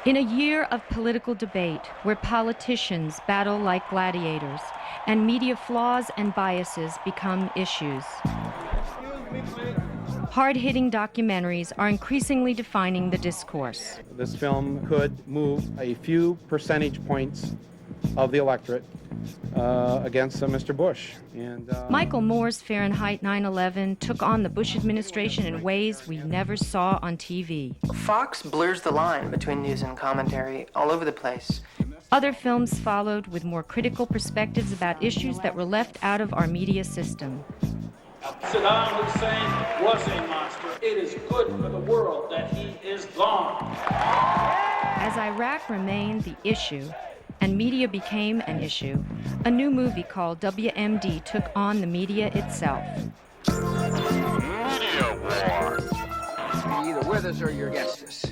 In a year of political debate where politicians battle like gladiators and media flaws and biases become issues, hard-hitting documentaries are increasingly defining the discourse. This film could move a few percentage points of the electorate against Mr. Bush. Michael Moore's Fahrenheit 9/11 took on the Bush administration in ways we never saw on TV. Fox blurs the line between news and commentary all over the place. Other films followed with more critical perspectives about issues that were left out of our media system. Saddam Hussein was a monster. It is good for the world that he is gone. As Iraq remained the issue, and media became an issue, a new movie called WMD took on the media itself. Media war. You're either with us or you're against us.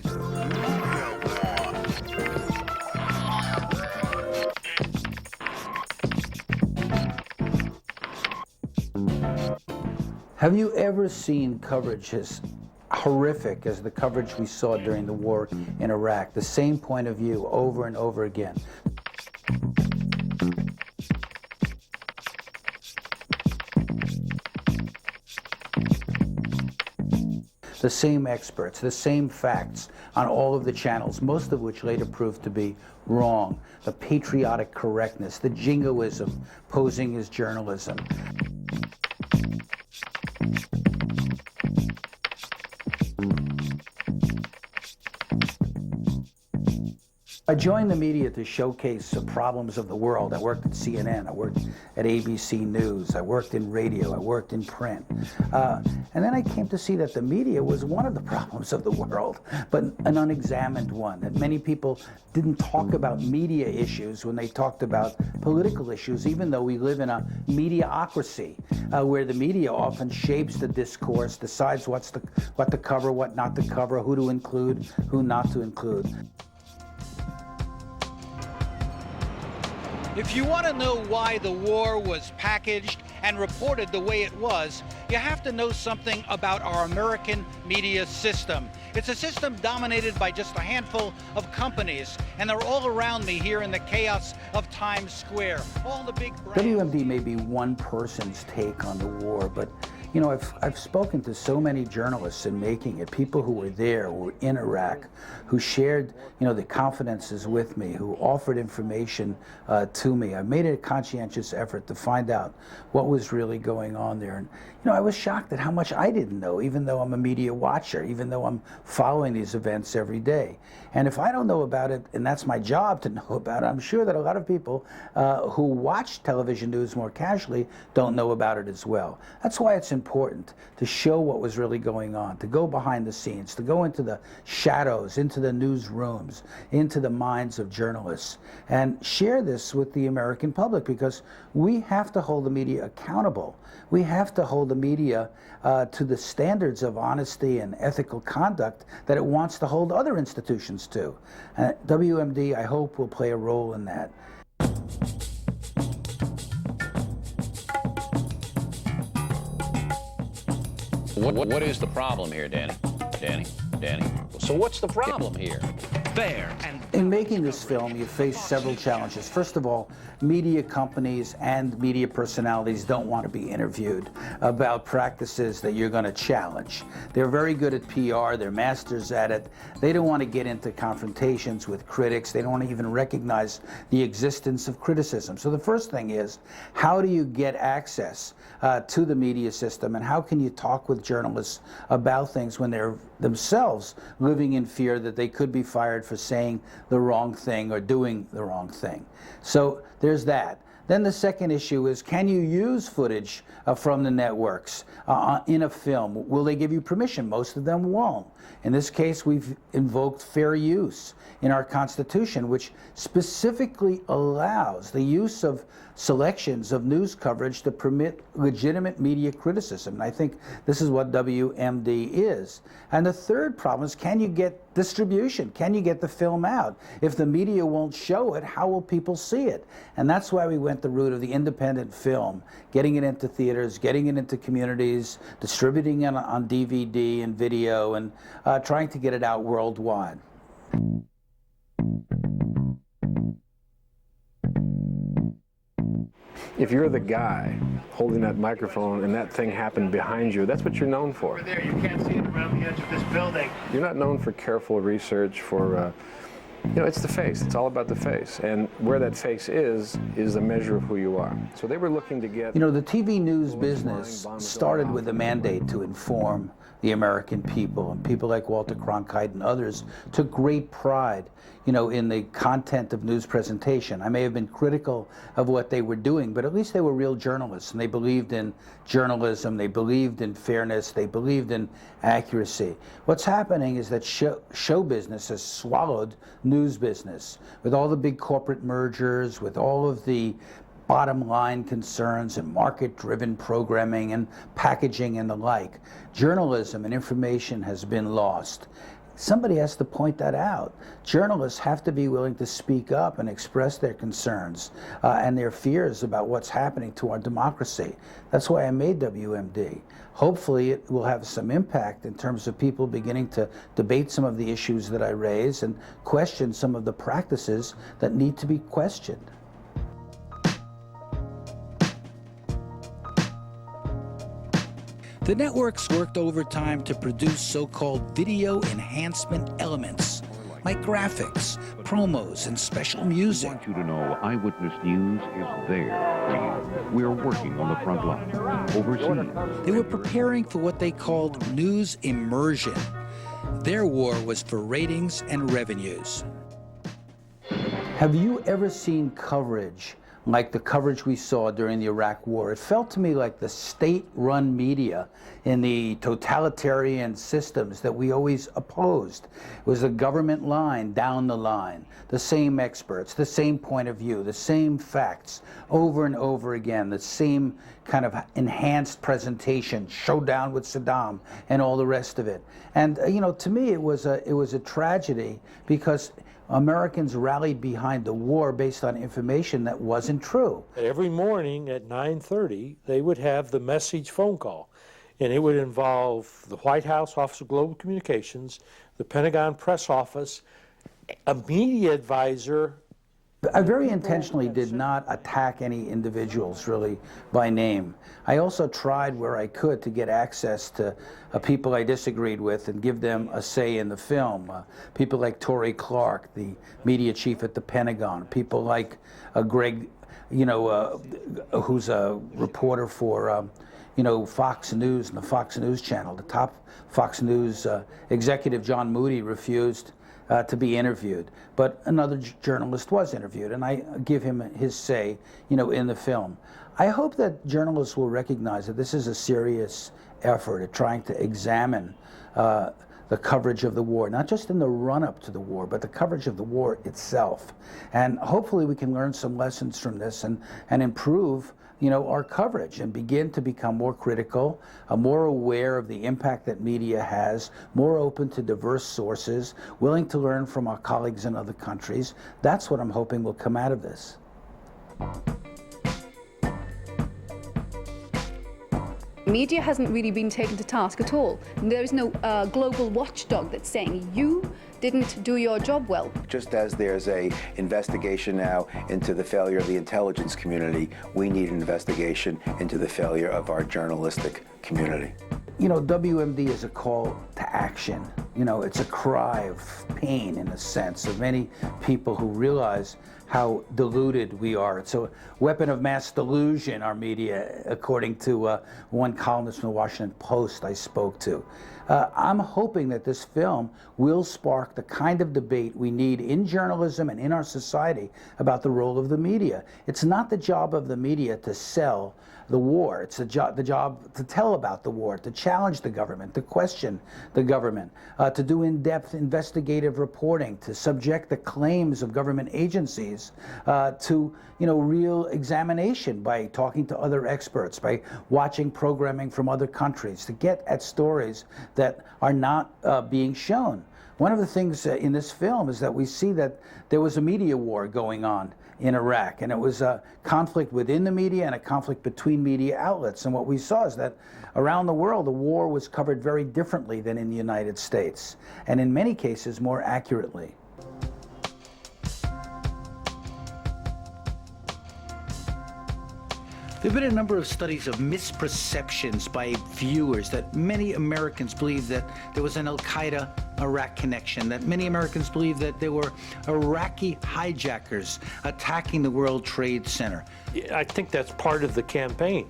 Have you ever seen coverage as horrific as the coverage we saw during the war in Iraq? The same point of view over and over again. The same experts, the same facts on all of the channels, most of which later proved to be wrong. The patriotic correctness, the jingoism posing as journalism. I joined the media to showcase the problems of the world. I worked at CNN, I worked at ABC News, I worked in radio, I worked in print. And then I came to see that the media was one of the problems of the world, but an unexamined one, that many people didn't talk about media issues when they talked about political issues, even though we live in a mediocracy, where the media often shapes the discourse, decides what to cover, what not to cover, who to include, who not to include. If you want to know why the war was packaged and reported the way it was, you have to know something about our American media system. It's a system dominated by just a handful of companies, and they're all around me here in the chaos of Times Square. All the big brands. WMD may be one person's take on the war, but you know, I've spoken to so many journalists in making it, people who were there, who were in Iraq, who shared, you know, the confidences with me, who offered information to me. I made it a conscientious effort to find out what was really going on there. And, you know, I was shocked at how much I didn't know, even though I'm a media watcher, even though I'm following these events every day. And if I don't know about it, and that's my job to know about it, I'm sure that a lot of people who watch television news more casually don't know about it as well. That's why it's important to show what was really going on, to go behind the scenes, to go into the shadows, into the newsrooms, into the minds of journalists, and share this with the American public, because we have to hold the media accountable. We have to hold the media to the standards of honesty and ethical conduct that it wants to hold other institutions to. WMD, I hope, will play a role in that. What is the problem here, Danny? Danny? So what's the problem here? Fair and in making this film, you face several challenges. First of all, media companies and media personalities don't want to be interviewed about practices that you're going to challenge. They're very good at PR, they're masters at it. They don't want to get into confrontations with critics. They don't want to even recognize the existence of criticism. So the first thing is, how do you get access to the media system, and how can you talk with journalists about things when they're themselves living in fear that they could be fired for saying the wrong thing or doing the wrong thing? So there's that. Then the second issue is, can you use footage from the networks in a film? Will they give you permission? Most of them won't. In this case, we've invoked fair use in our Constitution, which specifically allows the use of selections of news coverage to permit legitimate media criticism. And I think this is what WMD is. And the third problem is, can you get distribution? Can you get the film out? If the media won't show it, how will people see it? And that's why we went the route of the independent film, getting it into theaters, getting it into communities, distributing it on DVD and video, and trying to get it out worldwide. If you're the guy holding that microphone and that thing happened behind you, that's what you're known for. Over there, you can't see it around the edge of this building. You're not known for careful research, for, you know, it's the face. It's all about the face. And where that face is the measure of who you are. So they were looking to get... You know, the TV news business started with a mandate to inform the American people, and people like Walter Cronkite and others took great pride, you know, in the content of news presentation. I may have been critical of what they were doing, but at least they were real journalists, and they believed in journalism, they believed in fairness, they believed in accuracy. What's happening is that show business has swallowed news business, with all the big corporate mergers, with all of the bottom line concerns and market-driven programming and packaging and the like. Journalism and information has been lost. Somebody has to point that out. Journalists have to be willing to speak up and express their concerns and their fears about what's happening to our democracy. That's why I made WMD. Hopefully it will have some impact in terms of people beginning to debate some of the issues that I raise and question some of the practices that need to be questioned. The networks worked overtime to produce so-called video enhancement elements, like graphics, promos, and special music. I want you to know Eyewitness News is there. We're working on the front line, overseas. They were preparing for what they called news immersion. Their war was for ratings and revenues. Have you ever seen coverage like the coverage we saw during the Iraq War? It felt to me like the state-run media in the totalitarian systems that we always opposed. It was a government line down the line, the same experts, the same point of view, the same facts, over and over again, the same kind of enhanced presentation, showdown with Saddam, and all the rest of it. And you know, to me, it was a tragedy, because Americans rallied behind the war based on information that wasn't true. Every morning at 9:30, they would have the message phone call, and it would involve the White House Office of Global Communications, the Pentagon Press Office, a media advisor. I very intentionally did not attack any individuals really by name. I also tried where I could to get access to people I disagreed with and give them a say in the film. People like Tory Clark, the media chief at the Pentagon. People like Greg, you know, who's a reporter for, you know, Fox News and the Fox News channel. The top Fox News executive, John Moody, refused to be interviewed, but another journalist was interviewed, and I give him his say, you know, in the film. I hope that journalists will recognize that this is a serious effort at trying to examine the coverage of the war, not just in the run-up to the war, but the coverage of the war itself. And hopefully we can learn some lessons from this and improve, you know, our coverage and begin to become more critical, more aware of the impact that media has, more open to diverse sources, willing to learn from our colleagues in other countries. That's what I'm hoping will come out of this. Media hasn't really been taken to task at all. There is no global watchdog that's saying you didn't do your job well. Just as there's an investigation now into the failure of the intelligence community, we need an investigation into the failure of our journalistic community. You know, WMD is a call to action. You know, it's a cry of pain, in a sense, of many people who realize how deluded we are. It's a weapon of mass delusion, our media, according to one columnist from the Washington Post I spoke to. I'm hoping that this film will spark the kind of debate we need in journalism and in our society about the role of the media. It's not the job of the media to sell the war. It's the job to tell about the war, to challenge the government, to question the government, to do in-depth investigative reporting, to subject the claims of government agencies to, you know, real examination by talking to other experts, by watching programming from other countries, to get at stories that are not being shown. One of the things in this film is that we see that there was a media war going on in Iraq, and it was a conflict within the media and a conflict between media outlets. And what we saw is that around the world, the war was covered very differently than in the United States, and in many cases more accurately. There have been a number of studies of misperceptions by viewers that many Americans believe that there was an Al-Qaeda Iraq connection, that many Americans believe that there were Iraqi hijackers attacking the World Trade Center. I think that's part of the campaign.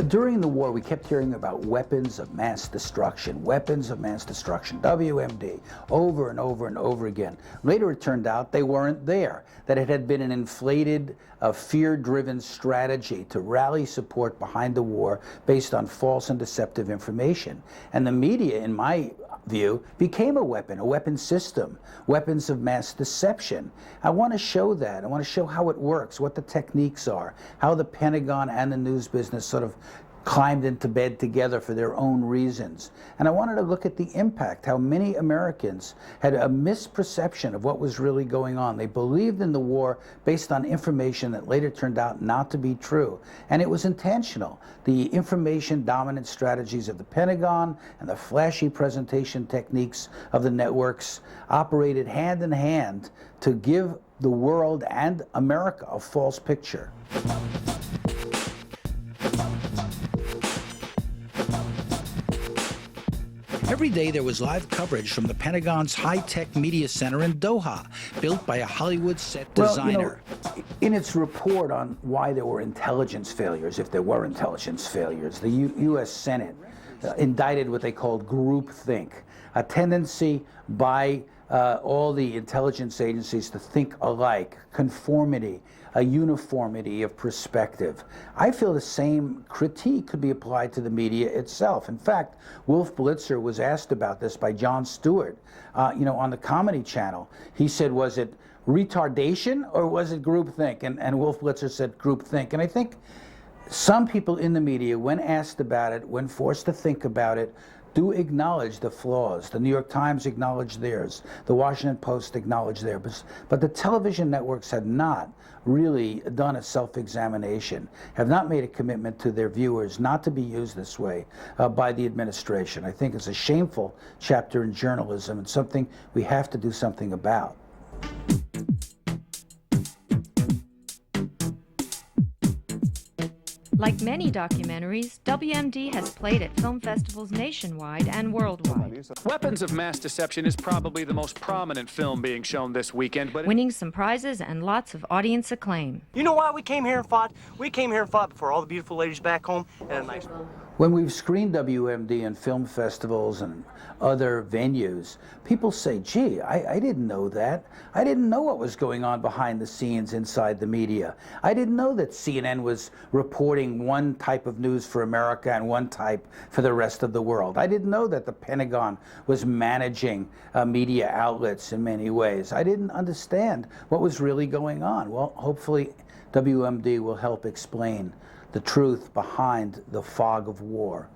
During the war, we kept hearing about weapons of mass destruction, WMD, over and over and over again. Later, it turned out they weren't there, that it had been an inflated, fear-driven strategy to rally support behind the war based on false and deceptive information. And the media, in my view, became a weapon system, weapons of mass deception. I want to show that. I want to show how it works, what the techniques are, how the Pentagon and the news business sort of climbed into bed together for their own reasons. And I wanted to look at the impact, how many Americans had a misperception of what was really going on. They believed in the war based on information that later turned out not to be true. And it was intentional. The information dominant strategies of the Pentagon and the flashy presentation techniques of the networks operated hand in hand to give the world and America a false picture. Every day there was live coverage from the Pentagon's high-tech media center in Doha, built by a Hollywood set designer. Well, you know, in its report on why there were intelligence failures, if there were intelligence failures, the U.S. Senate indicted what they called groupthink, a tendency by all the intelligence agencies to think alike, conformity, a uniformity of perspective. I feel the same critique could be applied to the media itself. In fact, Wolf Blitzer was asked about this by Jon Stewart, on the Comedy Channel. He said, was it retardation or was it groupthink? And Wolf Blitzer said groupthink. And I think some people in the media, when asked about it, when forced to think about it, do acknowledge the flaws. The New York Times acknowledged theirs. The Washington Post acknowledged theirs. But the television networks have not really done a self-examination, have not made a commitment to their viewers not to be used this way by the administration. I think it's a shameful chapter in journalism and something we have to do something about. Like many documentaries, WMD has played at film festivals nationwide and worldwide. Weapons of Mass Deception is probably the most prominent film being shown this weekend, but winning some prizes and lots of audience acclaim. You know why we came here and fought? We came here and fought before all the beautiful ladies back home and a nice... When we've screened WMD in film festivals and other venues, people say, gee, I didn't know that. I didn't know what was going on behind the scenes inside the media. I didn't know that CNN was reporting one type of news for America and one type for the rest of the world. I didn't know that the Pentagon was managing media outlets in many ways. I didn't understand what was really going on. Well, hopefully WMD will help explain the truth behind the fog of war.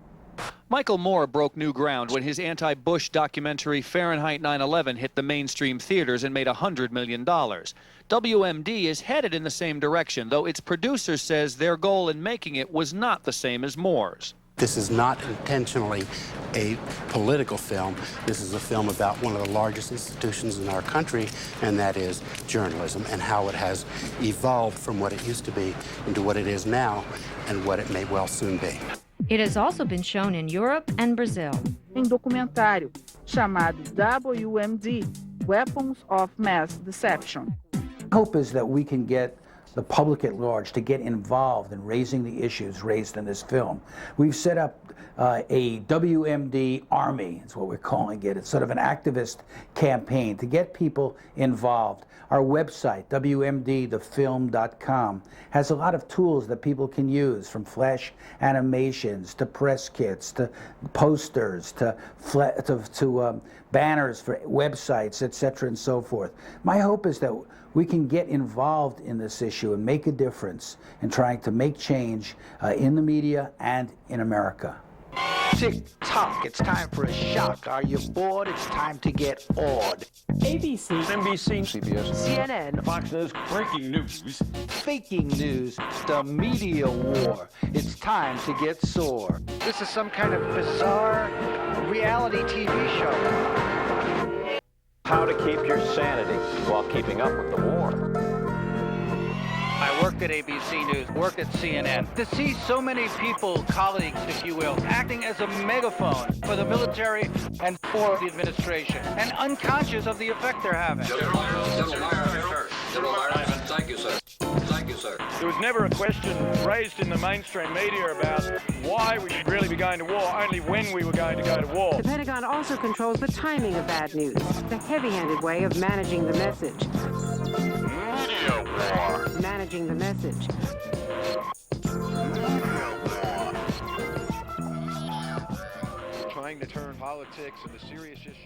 Michael Moore broke new ground when his anti-Bush documentary Fahrenheit 9/11 hit the mainstream theaters and made $100 million. WMD is headed in the same direction, though its producer says their goal in making it was not the same as Moore's. This is not intentionally a political film. This is a film about one of the largest institutions in our country, and that is journalism, and how it has evolved from what it used to be into what it is now and what it may well soon be. It has also been shown in Europe and Brazil. Documentário chamado WMD, Weapons of Mass Deception. Hope is that we can get the public at large to get involved in raising the issues raised in this film. We've set up a WMD army, is what we're calling it. It's sort of an activist campaign to get people involved. Our website, WMDthefilm.com, has a lot of tools that people can use, from flash animations to press kits to posters to banners for websites, etc., and so forth. My hope is that we can get involved in this issue and make a difference in trying to make change in the media and in America. Tick-tock, it's time for a shock. Are you bored? It's time to get awed. ABC, NBC, CBS, CNN, Fox News, breaking news. Faking news, the media war. It's time to get sore. This is some kind of bizarre reality TV show. How to keep your sanity while keeping up with the war. I worked at ABC News, worked at CNN. To see so many people, colleagues, if you will, acting as a megaphone for the military and for the administration, and unconscious of the effect they're having. Thank you, sir. Thank you, sir. There was never a question raised in the mainstream media about why we should really be going to war, only when we were going to go to war. The Pentagon also controls the timing of bad news, the heavy-handed way of managing the message. Media war. Managing the message. Trying to turn politics into serious issues.